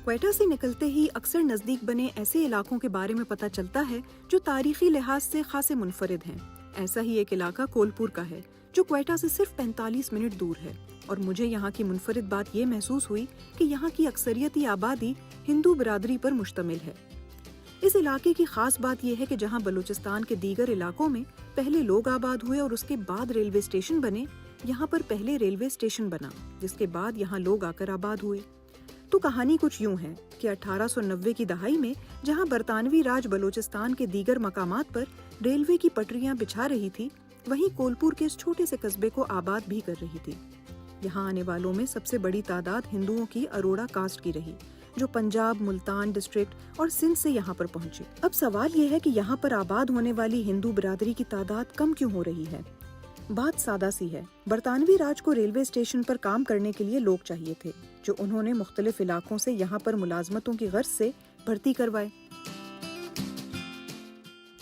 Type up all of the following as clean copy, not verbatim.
کوئٹہ سے نکلتے ہی اکثر نزدیک بنے ایسے علاقوں کے بارے میں پتہ چلتا ہے جو تاریخی لحاظ سے خاصے منفرد ہیں۔ ایسا ہی ایک علاقہ کولپور کا ہے جو کوئٹہ سے صرف 45 منٹ دور ہے، اور مجھے یہاں کی منفرد بات یہ محسوس ہوئی کہ یہاں کی اکثریتی آبادی ہندو برادری پر مشتمل ہے۔ اس علاقے کی خاص بات یہ ہے کہ جہاں بلوچستان کے دیگر علاقوں میں پہلے لوگ آباد ہوئے اور اس کے بعد ریلوے اسٹیشن بنے، یہاں پر پہلے ریلوے اسٹیشن بنا جس کے بعد یہاں لوگ آ کر آباد ہوئے۔ تو کہانی کچھ یوں ہے کہ 1890 کی دہائی میں جہاں برطانوی راج بلوچستان کے دیگر مقامات پر ریلوے کی پٹریاں بچھا رہی تھی، وہیں کولپور کے اس چھوٹے سے قصبے کو آباد بھی کر رہی تھی۔ یہاں آنے والوں میں سب سے بڑی تعداد ہندوؤں کی اروڑا کاسٹ کی رہی، جو پنجاب، ملتان ڈسٹرکٹ اور سندھ سے یہاں پر پہنچے۔ اب سوال یہ ہے کہ یہاں پر آباد ہونے والی ہندو برادری کی تعداد کم کیوں ہو رہی ہے؟ بات سادہ سی ہے، برطانوی راج کو ریلوے اسٹیشن پر کام کرنے کے لیے لوگ چاہیے تھے، جو انہوں نے مختلف علاقوں سے یہاں پر ملازمتوں کی غرض سے بھرتی کروائے۔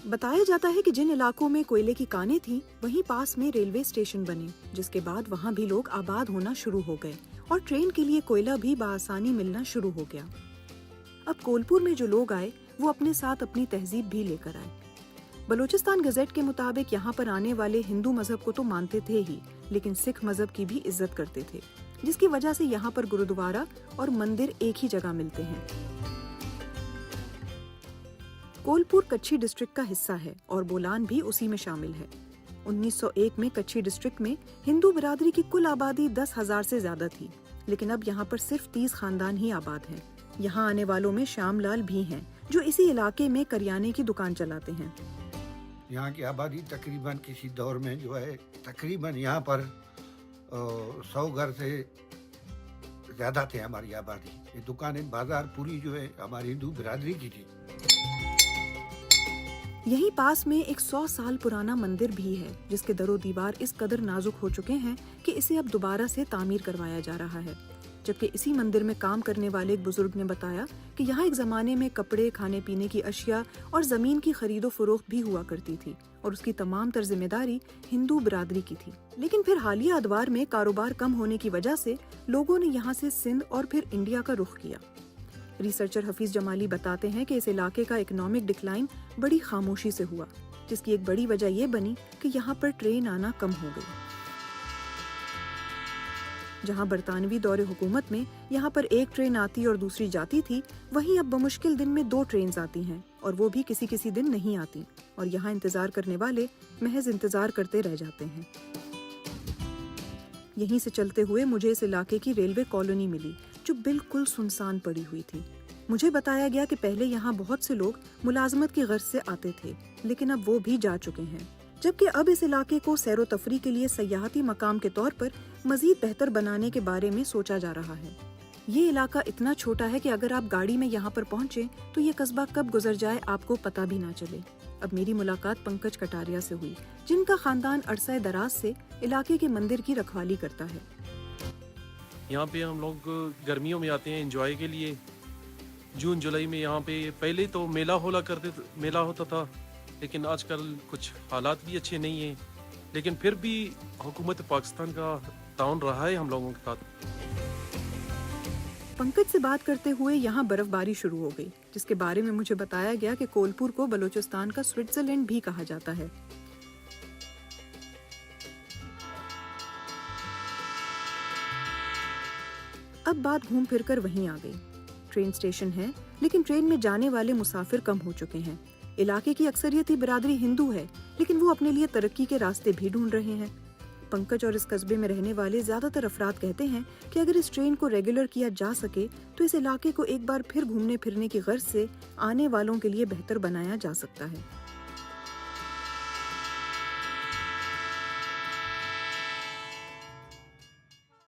بتایا جاتا ہے کہ جن علاقوں میں کوئلے کی کانیں تھیں وہیں پاس میں ریلوے اسٹیشن بنے، جس کے بعد وہاں بھی لوگ آباد ہونا شروع ہو گئے اور ٹرین کے لیے کوئلہ بھی بآسانی ملنا شروع ہو گیا۔ اب کولپور میں جو لوگ آئے وہ اپنے ساتھ اپنی تہذیب بھی لے کر آئے۔ بلوچستان گزٹ کے مطابق یہاں پر آنے والے ہندو مذہب کو تو مانتے تھے ہی، لیکن سکھ مذہب کی بھی عزت کرتے تھے، جس کی وجہ سے یہاں پر گرودوارہ اور مندر ایک ہی جگہ ملتے ہیں۔ کولپور کچھی ڈسٹرکٹ کا حصہ ہے اور بولان بھی اسی میں شامل ہے۔ 1901 میں کچھی ڈسٹرکٹ میں ہندو برادری کی کل آبادی 10,000 سے زیادہ تھی، لیکن اب یہاں پر صرف 30 خاندان ہی آباد ہیں۔ یہاں آنے والوں میں شام لال بھی ہیں، جو اسی علاقے میں کریانے کی دکان چلاتے ہیں۔ یہاں کی آبادی تقریباً کسی دور میں جو ہے تقریباً یہاں پر 100 گھر سے زیادہ تھے ہماری آبادی۔ یہ دکانیں بازار پوری جو ہے ہماری ہندو برادری کی تھی۔ یہیں پاس میں ایک 100 سال پرانا مندر بھی ہے، جس کے در و دیوار اس قدر نازک ہو چکے ہیں کہ اسے اب دوبارہ سے تعمیر کروایا جا رہا ہے۔ جبکہ اسی مندر میں کام کرنے والے ایک بزرگ نے بتایا کہ یہاں ایک زمانے میں کپڑے، کھانے پینے کی اشیاء اور زمین کی خرید و فروخت بھی ہوا کرتی تھی، اور اس کی تمام تر ذمہ داری ہندو برادری کی تھی۔ لیکن پھر حالیہ ادوار میں کاروبار کم ہونے کی وجہ سے لوگوں نے یہاں سے سندھ اور پھر انڈیا کا رخ کیا۔ ریسرچر حفیظ جمالی بتاتے ہیں کہ اس علاقے کا اکنامک ڈکلائن بڑی خاموشی سے ہوا، جس کی ایک بڑی وجہ یہ بنی کہ یہاں پر ٹرین آنا کم ہو گئی۔ جہاں برطانوی دور حکومت میں یہاں پر ایک ٹرین آتی اور دوسری جاتی تھی، وہیں اب بمشکل دن میں 2 ٹرینز آتی ہیں، اور وہ بھی کسی دن نہیں آتی، اور یہاں انتظار کرنے والے محض انتظار کرتے رہ جاتے ہیں۔ یہیں سے چلتے ہوئے مجھے اس علاقے کی ریلوے کالونی ملی، جو بالکل سنسان پڑی ہوئی تھی۔ مجھے بتایا گیا کہ پہلے یہاں بہت سے لوگ ملازمت کی غرض سے آتے تھے، لیکن اب وہ بھی جا چکے ہیں، جبکہ اب اس علاقے کو سیر و تفریح کے لیے سیاحتی مقام کے طور پر مزید بہتر بنانے کے بارے میں سوچا جا رہا ہے۔ یہ علاقہ اتنا چھوٹا ہے کہ اگر آپ گاڑی میں یہاں پر پہنچیں تو یہ قصبہ کب گزر جائے آپ کو پتہ بھی نہ چلے۔ اب میری ملاقات پنکج کٹاریا سے ہوئی، جن کا خاندان عرصہ دراز سے علاقے کے مندر کی رکھوالی کرتا ہے۔ یہاں پہ ہم لوگ گرمیوں میں آتے ہیں انجوائے کے لیے۔ جون جولائی میں یہاں پہ پہلے تو میلہ ہوتا تھا، لیکن آج کل کچھ حالات بھی اچھے نہیں ہیں، لیکن پھر بھی حکومت پاکستان کا تعاون رہا ہے ہم لوگوں کے ساتھ۔ پنکج سے بات کرتے ہوئے یہاں برف باری شروع ہو گئی، جس کے بارے میں مجھے بتایا گیا کہ کولپور کو بلوچستان کا سوئٹزرلینڈ بھی کہا جاتا ہے۔ اب بات گھوم پھر کر وہیں آ گئی۔ ٹرین اسٹیشن ہے، لیکن ٹرین میں جانے والے مسافر کم ہو چکے ہیں۔ علاقے کی اکثریتی برادری ہندو ہے، لیکن وہ اپنے لیے ترقی کے راستے بھی ڈھونڈ رہے ہیں۔ پنکج اور اس قصبے میں رہنے والے زیادہ تر افراد کہتے ہیں کہ اگر اس ٹرین کو ریگولر کیا جا سکے تو اس علاقے کو ایک بار پھر گھومنے پھرنے کی غرض سے آنے والوں کے لیے بہتر بنایا جا سکتا ہے۔